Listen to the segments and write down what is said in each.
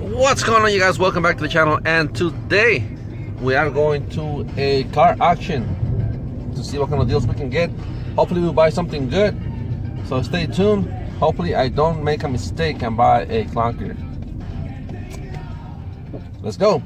What's going on, you guys? Welcome back to the channel, and today we are going to a car auction to see what kind of deals we can get. Hopefully we'll buy something good, so stay tuned. Hopefully I don't make a mistake and buy a clunker. Let's go.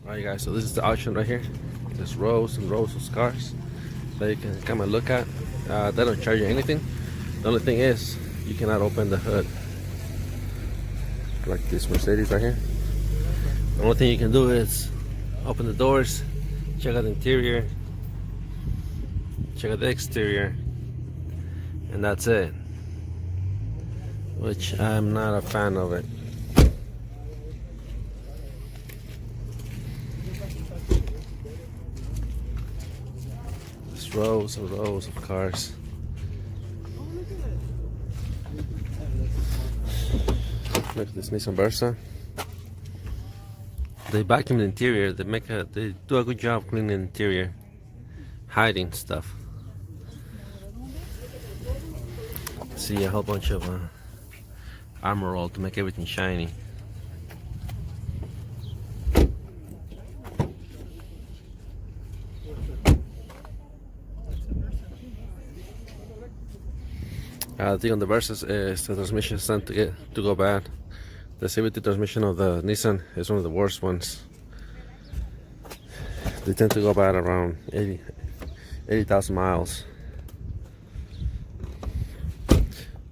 Alright guys, so this is the auction right here. There's rows and rows of cars that you can come and look at. They don't charge you anything. The only thing is you cannot open the hood, like this Mercedes right here. The only thing you can do is open the doors, check out the interior, check out the exterior, and that's it, which I'm not a fan of it. There's rows and rows of cars. Look at this Nissan Versa. They vacuum the interior. They do a good job cleaning the interior, hiding stuff. See a whole bunch of armor roll to make everything shiny. The thing on the Versas is the transmission is tend to go bad. The CVT transmission of the Nissan is one of the worst ones. They tend to go bad around 80,000 miles.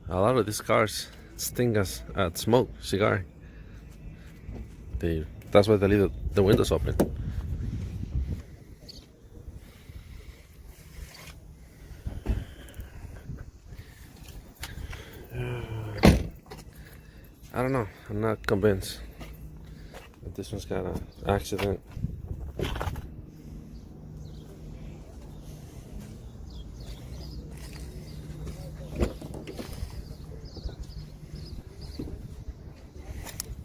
A lot of these cars sting us at smoke, cigar. That's why they leave the windows open. I don't know, I'm not convinced that this one's got an accident.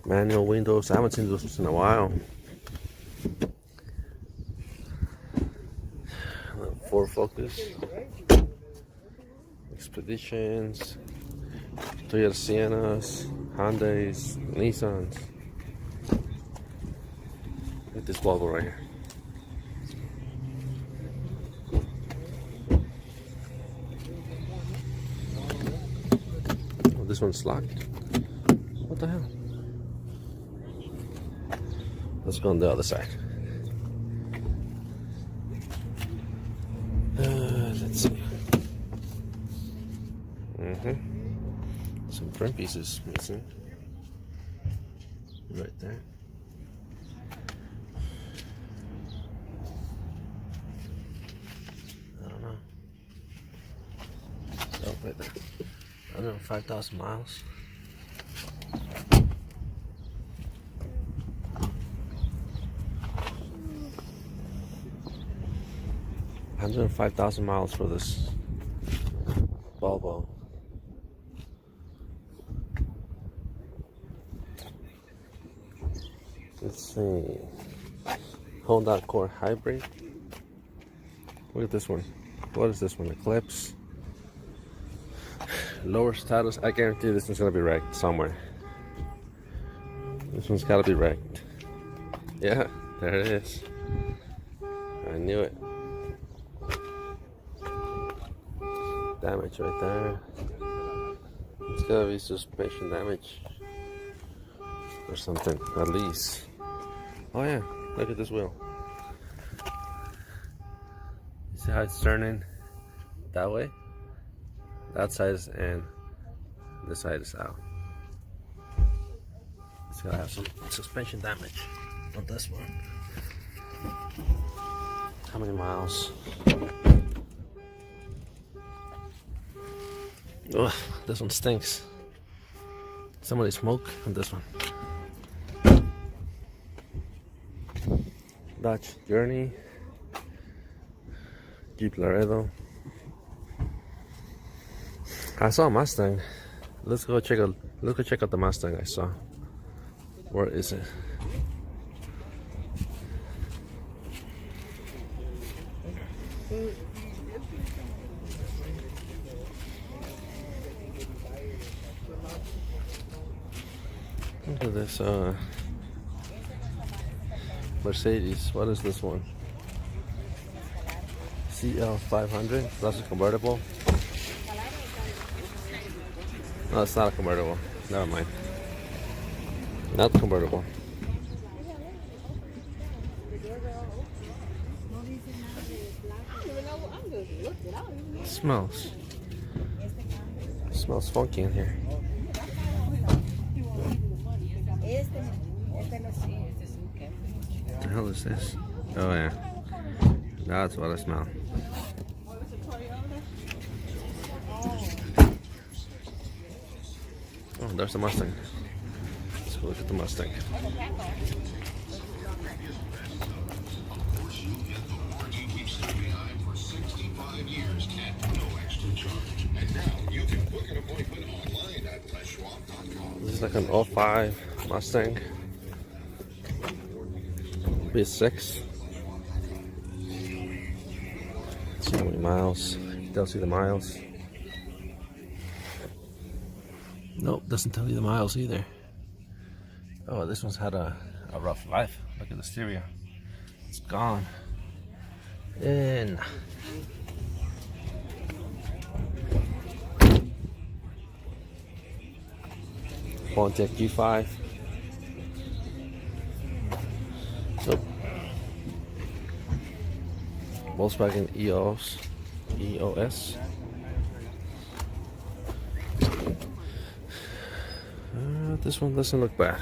Manual windows, I haven't seen those in a while. Ford Focus, Expeditions, Toyota Siennas, Hyundais, Nissans. Look at this Volvo right here. Oh, this one's locked. What the hell? Let's go on the other side. Let's see. Some front pieces missing right there. I don't know. Oh, right there. 105,000 miles. $105,000 miles for this Volvo. Let's see. Honda Accord Hybrid. Look at this one. What is this one? Eclipse. Lower status. I guarantee this one's gonna be wrecked somewhere. This one's gotta be wrecked. Yeah, there it is. I knew it. Damage right there. It's gotta be suspension damage or something, at least. Oh yeah, look at this wheel. You see how it's turning that way? That side is in, this side is out. It's gotta have some suspension damage on this one. How many miles? Ugh, this one stinks. Somebody smoke on this one. Dodge Journey, Jeep Laredo. I saw a Mustang. Let's go check out the Mustang I saw. Where is it? Look at this Mercedes. What is this one? CL500. That's a convertible. No, it's not a convertible. Never mind. Not convertible. Smells funky in here. What the hell is this? Oh yeah, that's what I smell. Oh, there's the Mustang. Let's go look at the Mustang. This is like an 05 Mustang V6. Let's see how many miles. Don't see the miles. Nope, doesn't tell you the miles either. Oh, this one's had a rough life. Look at the stereo. It's gone. And Pontiac G5. So Volkswagen EOS. This one doesn't look bad.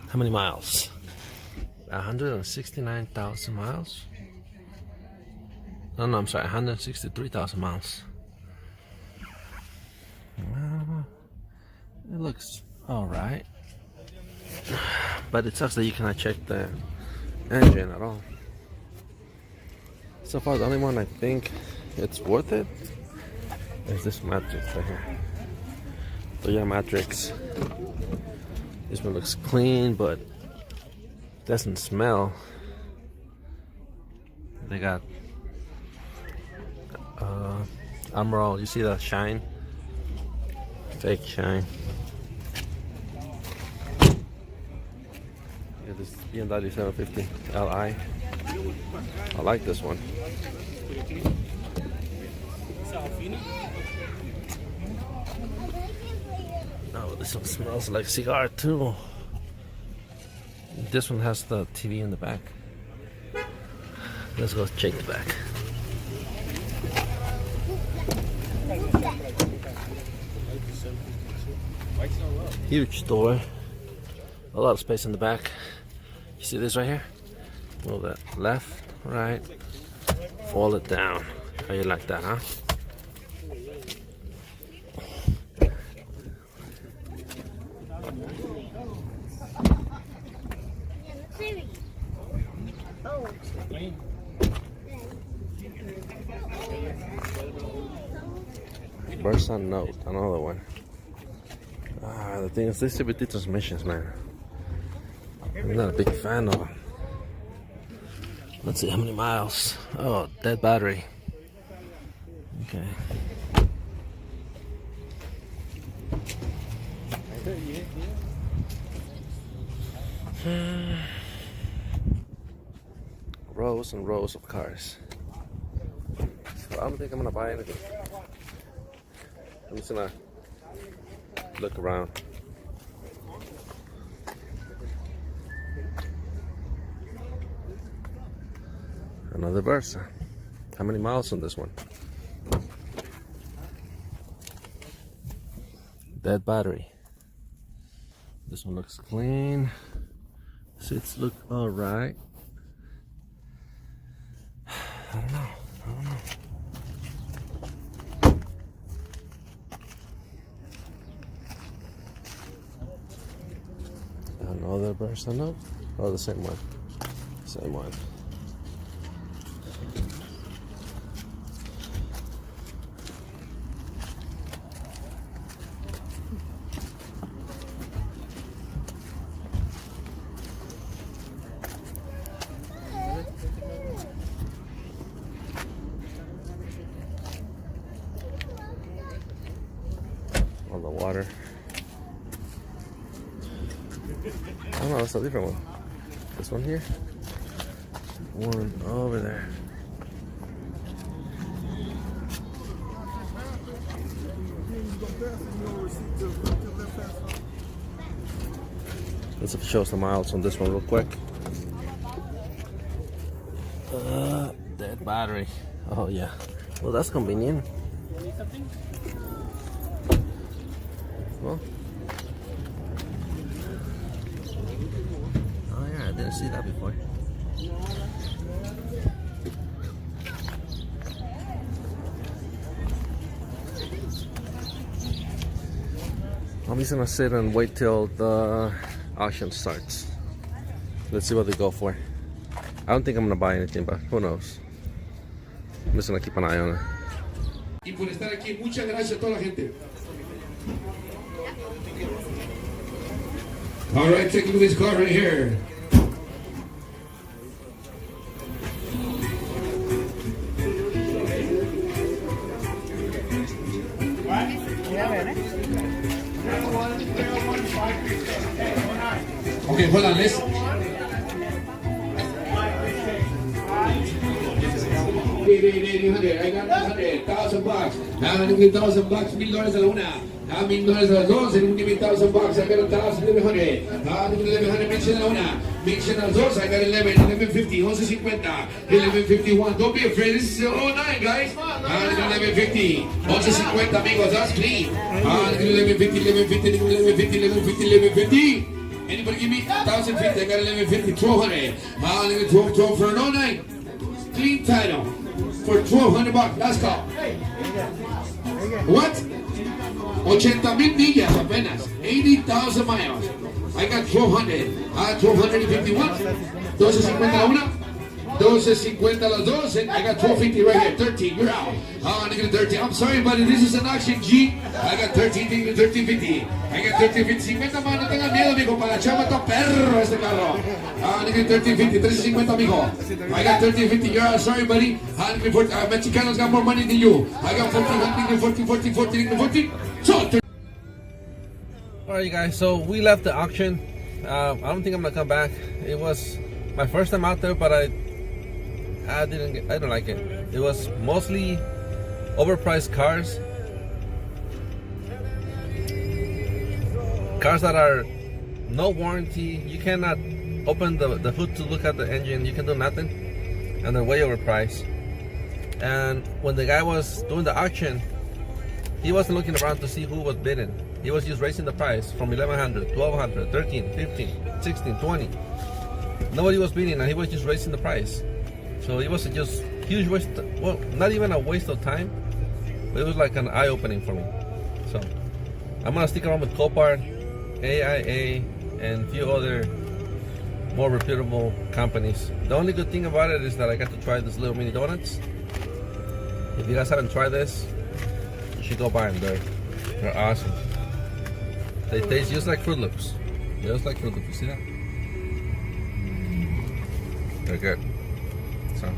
How many miles? 169,000 miles. No, I'm sorry, 163,000 miles. It looks alright, but it sucks that you cannot check the engine at all. So far, the only one I think it's worth it is this matrix right here. So yeah, matrix. This one looks clean, but doesn't smell. They got Emerald. You see that shine? Fake shine. Yeah, this BMW 750 Li. I like this one. Oh, this one smells like cigar too. This one has the TV in the back. Let's go check the back. Huge door. A lot of space in the back. You see this right here? Move that left, right, fold it down. How you like that, huh? Versa Note, another one. The thing is, these CVT transmissions, man, I'm not a big fan of them. Let's see how many miles. Oh, dead battery. Okay. Rows and rows of cars. So I don't think I'm gonna buy anything. I'm just gonna look around. Another Versa. How many miles on this one? Dead battery. This one looks clean. Seats look alright. I don't know. Another Versa Note? Oh, the same one. Same one. All the water. Oh no, that's a different one. This one here. One over there. Let's show some miles on this one real quick. Dead battery. Oh yeah. Well, that's convenient. Well. Oh yeah, I didn't see that before. I'm just gonna sit and wait till the auction starts. Let's see what they go for. I don't think I'm gonna buy anything, but who knows? I'm just gonna keep an eye on it. Y por estar aquí, muchas gracias a toda la gente. All right, take a look at this car right here. Okay, hold on, listen. I got 100,000 bucks. How many $1,000 bucks? $1,000 a la una. How many $1,000 a las dos? And give me 1,000 bucks. I got 1,100. How many 1,100 mention a la una? Mention a las dos. I got 1150. 1150. 1151. Don't be afraid. This is all night, guys. 1150. 1150, amigos. That's clean. 1150. 1150. 1150. 1150. 1150. Anybody give me 1,050? I got 1150. 1,200. 12 for an all night. Clean title. For 1,200 bucks. Let's go. What? 80,000 millas apenas. 80,000 miles. I got 1,200. 1,251. 12.50 la una. 12.50 las dos. And I got 12.50 right here. 13. You're out. Nigga, 13. I'm sorry, buddy. This is an auction, G. I got 13.50. 13.50. I got 13.50. 50 más. No tengas miedo, mijo. Para la chava está perro este carro. Nigga, 13.50. 13.50, mijo. I got 13.50. You're out. Sorry, buddy. Mexicanos got more money than you. I got 14, 14, 14, 14, 14. So, Alright, you guys. So we left the auction. I don't think I'm gonna come back. It was my first time out there, but I didn't like it. It was mostly overpriced cars that are no warranty. You cannot open the hood to look at the engine. You can do nothing, and they're way overpriced. And when the guy was doing the auction, he wasn't looking around to see who was bidding. He was just raising the price from 1,100, 1,200, 13, 15, 16, 20. Nobody was bidding, and he was just raising the price. So it was just huge waste. Well, not even a waste of time, but it was like an eye-opening for me. So I'm gonna stick around with Copart, AIA, and a few other more reputable companies. The only good thing about it is that I got to try these little mini donuts. If you guys haven't tried this, you should go buy them. They're awesome. They taste just like Fruit Loops. Just like Fruit Loops. You see that? They're good. So,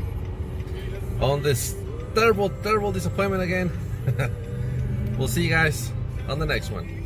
on this terrible disappointment again. We'll see you guys on the next one.